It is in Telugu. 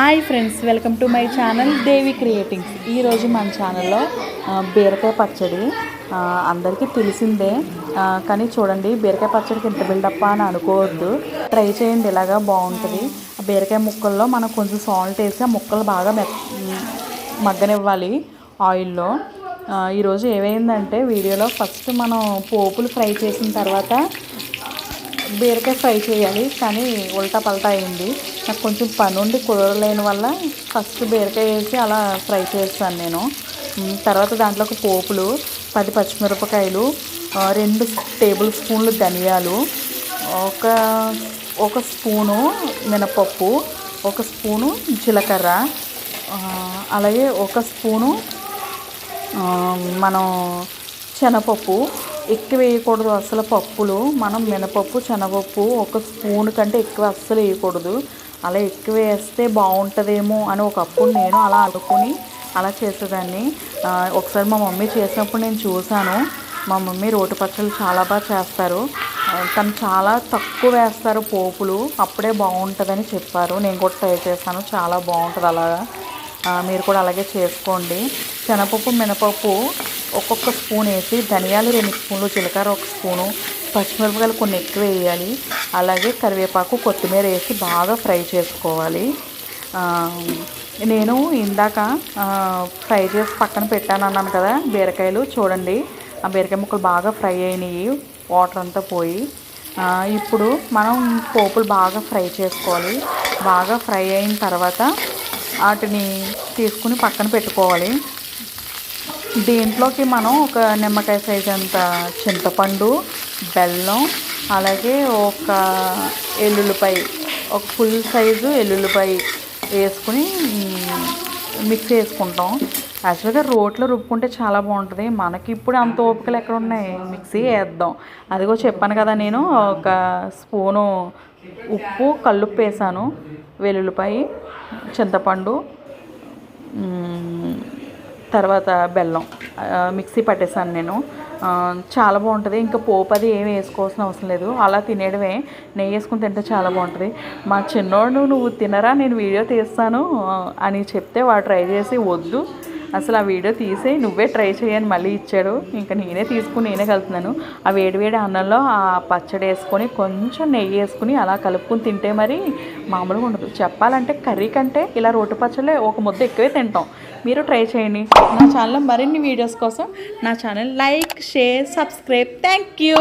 Hi friends, welcome to my channel Devi creatings. ఈరోజు మన ఛానల్లో బీరకాయ పచ్చడి అందరికీ తెలిసిందే. కానీ చూడండి, బీరకాయ పచ్చడికి ఇంత బిల్డప్ అని అనుకోవద్దు. ట్రై చేయండి, ఇలాగా బాగుంటుంది. బీరకాయ ముక్కల్లో మనం కొంచెం సాల్ట్ వేసి ఆ ముక్కలు బాగా మగ్గనివ్వాలి ఆయిల్లో. ఈరోజు ఏమైందంటే వీడియోలో ఫస్ట్ మనం పోపులు ఫ్రై చేసిన తర్వాత బీరకాయ ఫ్రై చేయాలి, కానీ ఉల్టా పల్టా అయింది. నాకు కొంచెం పని ఉండి కుదరలేని వల్ల ఫస్ట్ బీరకాయ వేసి అలా ఫ్రై చేస్తాను నేను. తర్వాత దాంట్లోకి పోపులు 10 పచ్చిమిరపకాయలు, 2 టేబుల్ స్పూన్లు ధనియాలు, ఒక స్పూను మినపప్పు, 1 స్పూను జీలకర్ర, అలాగే 1 స్పూను మనం శనగపప్పు. ఎక్కువ వేయకూడదు అసలు పప్పులు. మనం మినపప్పు, శనగపప్పు 1 స్పూన్ కంటే ఎక్కువ అస్సలు వేయకూడదు. అలా ఎక్కువ వేస్తే బాగుంటుందేమో అని ఒకప్పుడు నేను అలా అనుకుని అలా చేసేదాన్ని. ఒకసారి మా మమ్మీ చేసినప్పుడు నేను చూశాను. మా మమ్మీ రోటి పచ్చళ్ళు చాలా బాగా చేస్తారు. తను చాలా తక్కువ వేస్తారు పోపులు, అప్పుడే బాగుంటుందని చెప్పారు. నేను కూడా ట్రై చేశాను, చాలా బాగుంటుంది. అలాగా మీరు కూడా అలాగే చేసుకోండి. శనగపప్పు, మినపప్పు ఒక్కొక్క స్పూన్ వేసి, ధనియాలు 2 స్పూన్లు, జీలకర్ర 1 స్పూను, పచ్చిమిరపకాయలు కొన్ని ఎక్కువ వేయాలి. అలాగే కరివేపాకు, కొత్తిమీర వేసి బాగా ఫ్రై చేసుకోవాలి. నేను ఇందాక ఫ్రై చేసి పక్కన పెట్టాను అన్నాను కదా బీరకాయలు. చూడండి, ఆ బీరకాయ ముక్కలు బాగా ఫ్రై అయినాయి, వాటర్ అంతా పోయి. ఇప్పుడు మనం పోపులు బాగా ఫ్రై చేసుకోవాలి. బాగా ఫ్రై అయిన తర్వాత వాటిని తీసుకుని పక్కన పెట్టుకోవాలి. దీంట్లోకి మనం ఒక నిమ్మకాయ సైజు అంత చింతపండు, బెల్లం, అలాగే ఒక ఎల్లుల్లిపాయ, ఒక ఫుల్ సైజు ఎల్లుల్లిపాయ వేసుకుని మిక్స్ చేసుకుంటాం. యాక్చువల్గా రోట్లో రుబ్బుకుంటే చాలా బాగుంటుంది. మనకి ఇప్పుడు అంత ఓపికలు ఎక్కడ ఉన్నాయి, మిక్సీ వేద్దాం. అదిగో చెప్పాను కదా, నేను 1 స్పూను ఉప్పు, కల్లుప్పు వేసాను, వెల్లుల్లిపాయ, చింతపండు, తర్వాత బెల్లం మిక్సీ పట్టేసాను నేను. చాలా బాగుంటుంది. ఇంకా పోపు అది ఏమి వేసుకోవాల్సిన అవసరం లేదు, అలా తినేయడమే. నెయ్యి వేసుకుని తింటే చాలా బాగుంటుంది. మా చిన్నోడు నువ్వు తినరా, నేను వీడియో తీస్తాను అని చెప్తే వాడు ట్రై చేసి వద్దు, అసలు ఆ వీడియో తీసి నువ్వే ట్రై చేయని మళ్ళీ ఇచ్చాడు. ఇంకా నేనే తీసుకుని నేనే కలుపుతున్నాను. ఆ వేడివేడి అన్నంలో ఆ పచ్చడి వేసుకొని కొంచెం నెయ్యి వేసుకుని అలా కలుపుకుని తింటే మరి మామూలుగా ఉండదు. చెప్పాలంటే కర్రీ కంటే ఇలా రోటి పచ్చళ్ళే ఒక ముద్ద ఎక్కువే తింటాం. మీరు ట్రై చేయండి. నా ఛానల్లో మరిన్ని వీడియోస్ కోసం నా channel like, share, subscribe. Thank you.